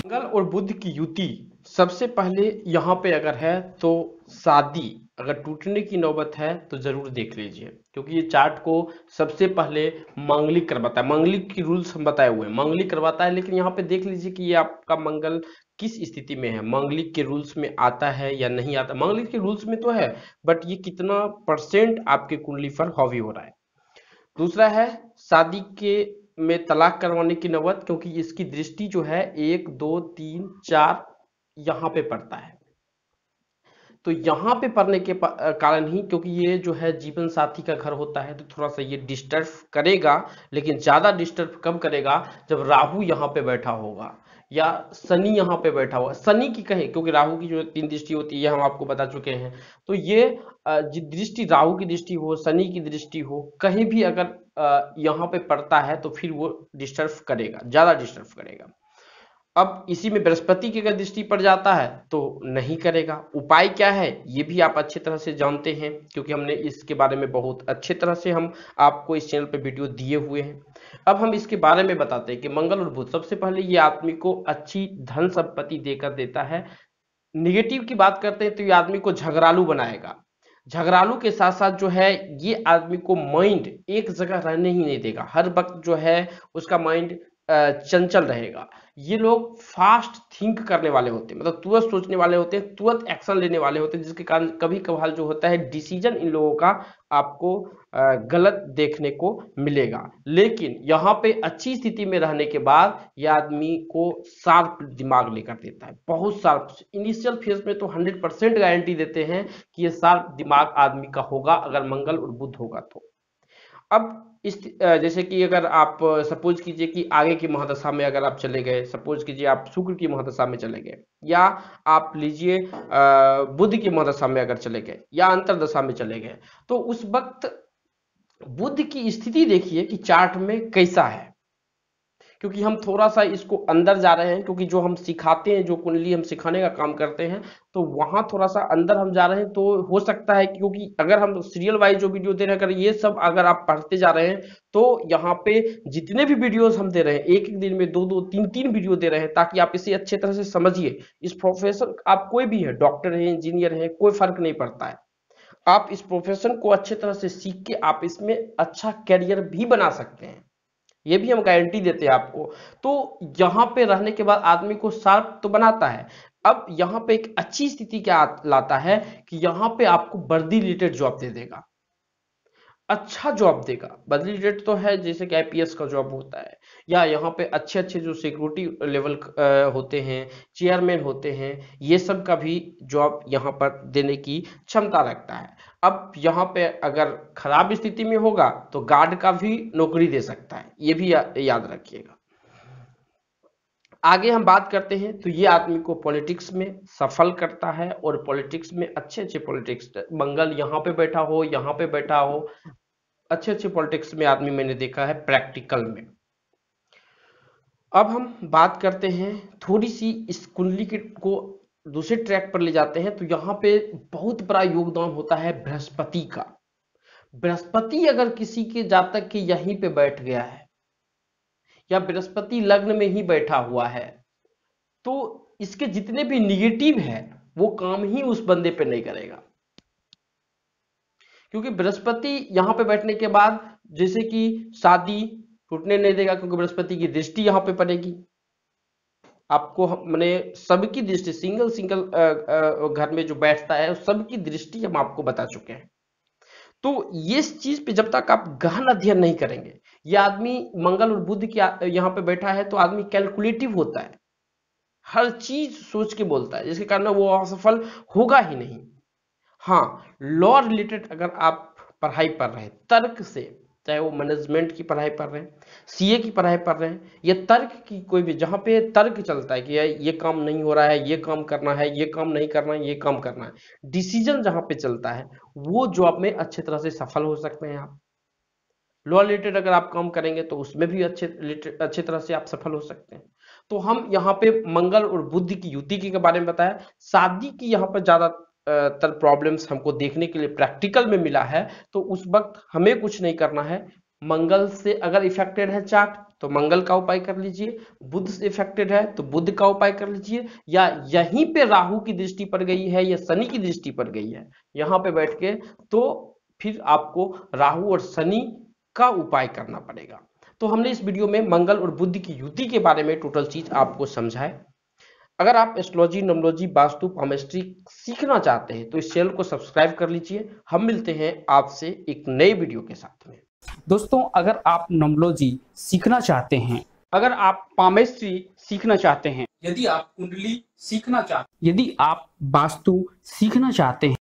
मंगल और बुध की युति सबसे पहले यहाँ पे अगर है तो शादी अगर टूटने की नौबत है तो जरूर देख लीजिए, क्योंकि ये चार्ट को सबसे पहले मांगलिक करवाता है। मांगलिक की रूल्स हम बताए हुए हैं, मांगलिक करवाता है, लेकिन यहाँ पे देख लीजिए कि ये आपका मंगल किस स्थिति में है, मांगलिक के रूल्स में आता है या नहीं आता। मांगलिक के रूल्स में तो है, बट ये कितना परसेंट आपके कुंडली पर हावी हो रहा है। दूसरा है शादी के में तलाक करवाने की नौबत, क्योंकि इसकी दृष्टि जो है 1 2 3 4 यहाँ पे पड़ता है। तो यहाँ पे पड़ने के कारण ही, क्योंकि ये जो है जीवन साथी का घर होता है, तो थोड़ा सा ये डिस्टर्ब करेगा। लेकिन ज्यादा डिस्टर्ब कब करेगा, जब राहु यहाँ पे बैठा होगा या शनि यहाँ पे बैठा होगा। शनि की कहें, क्योंकि राहु की जो 3 दृष्टि होती है हम आपको बता चुके हैं। तो ये दृष्टि राहु की दृष्टि हो, शनि की दृष्टि हो, कहीं भी अगर यहाँ पे पड़ता है तो फिर वो डिस्टर्ब करेगा, ज्यादा डिस्टर्ब करेगा। अब इसी में बृहस्पति की अगर दृष्टि पड़ जाता है तो नहीं करेगा। उपाय क्या है ये भी आप अच्छी तरह से जानते हैं, क्योंकि हमने इसके बारे में बहुत अच्छे तरह से हम आपको इस चैनल पे वीडियो दिए हुए हैं। अब हम इसके बारे में बताते हैं कि मंगल और बुध सबसे पहले ये आदमी को अच्छी धन संपत्ति देकर देता है। निगेटिव की बात करते हैं तो ये आदमी को झगड़ालू बनाएगा। झगड़ालू के साथ साथ जो है ये आदमी को माइंड एक जगह रहने ही नहीं देगा। हर वक्त जो है उसका माइंड चंचल रहेगा। ये लोग फास्ट थिंक करने वाले होते हैं, मतलब तुरंत सोचने वाले होते हैं, तुरंत एक्शन लेने वाले होते हैं, जिसके कारण कभी कभार जो होता है डिसीजन इन लोगों का आपको गलत देखने को मिलेगा। लेकिन यहाँ पे अच्छी स्थिति में रहने के बाद ये आदमी को शार्प दिमाग लेकर देता है, बहुत शार्प। इनिशियल फेज में तो 100% गारंटी देते हैं कि ये शार्प दिमाग आदमी का होगा अगर मंगल और बुध होगा तो। अब इस जैसे कि अगर आप सपोज कीजिए कि आगे की महादशा में अगर आप चले गए, सपोज कीजिए आप शुक्र की महादशा में चले गए, या आप लीजिए बुध की महादशा में अगर चले गए, या अंतरदशा में चले गए, तो उस वक्त बुध की स्थिति देखिए कि चार्ट में कैसा है। क्योंकि हम थोड़ा सा इसको अंदर जा रहे हैं, क्योंकि जो हम सिखाते हैं, जो कुंडली हम सिखाने का काम करते हैं, तो वहां थोड़ा सा अंदर हम जा रहे हैं। तो हो सकता है क्योंकि अगर हम सीरियल वाइज जो वीडियो दे रहे हैं, अगर ये सब अगर आप पढ़ते जा रहे हैं, तो यहाँ पे जितने भी वीडियोस हम दे रहे हैं, एक एक दिन में 2 2 3 3 वीडियो दे रहे हैं, ताकि आप इसे अच्छे तरह से समझिए। इस प्रोफेशन आप कोई भी है, डॉक्टर है, इंजीनियर है, कोई फर्क नहीं पड़ता है। आप इस प्रोफेशन को अच्छे तरह से सीख के आप इसमें अच्छा कैरियर भी बना सकते हैं, ये भी हम गारंटी देते हैं आपको। तो यहाँ पे रहने के बाद आदमी को शार्प तो बनाता है। अब यहाँ पे एक अच्छी स्थिति क्या लाता है कि यहाँ पे आपको वर्दी रिलेटेड जॉब दे देगा, अच्छा जॉब देगा। बदली रिलेटेड तो है, जैसे कि आईपीएस का जॉब होता है, या यहाँ पे अच्छे अच्छे जो सिक्योरिटी लेवल होते हैं, चेयरमैन होते हैं, ये सब का भी जॉब यहाँ पर देने की क्षमता रखता है। अब यहाँ पे अगर खराब स्थिति में होगा तो गार्ड का भी नौकरी दे सकता है, ये भी याद रखिएगा। आगे हम बात करते हैं तो ये आदमी को पॉलिटिक्स में सफल करता है, और पॉलिटिक्स में अच्छे अच्छे पॉलिटिक्स, मंगल यहाँ पे बैठा हो, यहाँ पे बैठा हो, अच्छे अच्छे पॉलिटिक्स में आदमी मैंने देखा है प्रैक्टिकल में। अब हम बात करते हैं थोड़ी सी इस कुंडली को दूसरे ट्रैक पर ले जाते हैं, तो यहाँ पे बहुत बड़ा योगदान होता है बृहस्पति का। बृहस्पति अगर किसी के जातक के यहीं पे बैठ गया है, या बृहस्पति लग्न में ही बैठा हुआ है, तो इसके जितने भी निगेटिव है वो काम ही उस बंदे पे नहीं करेगा। क्योंकि बृहस्पति यहाँ पे बैठने के बाद जैसे कि शादी टूटने नहीं देगा, क्योंकि बृहस्पति की दृष्टि यहाँ पे पड़ेगी। आपको मैंने सबकी दृष्टि, सिंगल सिंगल घर में जो बैठता है सबकी दृष्टि हम आपको बता चुके हैं। तो ये चीज पे जब तक आप गहन अध्ययन नहीं करेंगे, ये आदमी मंगल और बुध की यहाँ पे बैठा है, तो आदमी कैलकुलेटिव होता है, हर चीज सोच के बोलता है, जिसके कारण वो असफल होगा ही नहीं। हाँ, लॉ रिलेटेड अगर आप पढ़ाई पढ़ रहे हैं तर्क से, चाहे वो मैनेजमेंट की पढ़ाई पढ़ रहे हैं, सीए की पढ़ाई पढ़ रहे हैं, या तर्क की कोई भी, जहां पे तर्क चलता है कि ये काम नहीं हो रहा है, ये काम करना है, ये काम नहीं करना है, ये काम करना है, डिसीजन जहां पे चलता है, वो जॉब में अच्छे तरह से सफल हो सकते हैं आप। लॉ रिलेटेड अगर आप काम करेंगे तो उसमें भी अच्छे तरह से आप सफल हो सकते हैं। तो हम यहाँ पे मंगल और बुध की युति के बारे में बताया। शादी की यहाँ पर ज्यादा तर प्रॉब्लम्स हमको देखने के लिए प्रैक्टिकल में मिला है, तो उस वक्त हमें कुछ नहीं करना है। मंगल से अगर इफेक्टेड है चार्ट तो मंगल का उपाय कर लीजिए, बुध इफेक्टेड है तो बुध का उपाय कर लीजिए, या यहीं पे राहु की दृष्टि पड़ गई है या शनि की दृष्टि पड़ गई है यहाँ पे बैठ के, तो फिर आपको राहु और शनि का उपाय करना पड़ेगा। तो हमने इस वीडियो में मंगल और बुध की युति के बारे में टोटल चीज आपको समझाए। अगर आप एस्ट्रोलॉजी, न्यूमरोलॉजी, वास्तु, पामिस्ट्री सीखना चाहते हैं तो इस चैनल को सब्सक्राइब कर लीजिए। हम मिलते हैं आपसे एक नए वीडियो के साथ में। दोस्तों, अगर आप न्यूमरोलॉजी सीखना चाहते हैं, अगर आप पामिस्ट्री सीखना चाहते हैं, यदि आप कुंडली सीखना चाहते हैं, यदि आप वास्तु सीखना चाहते हैं,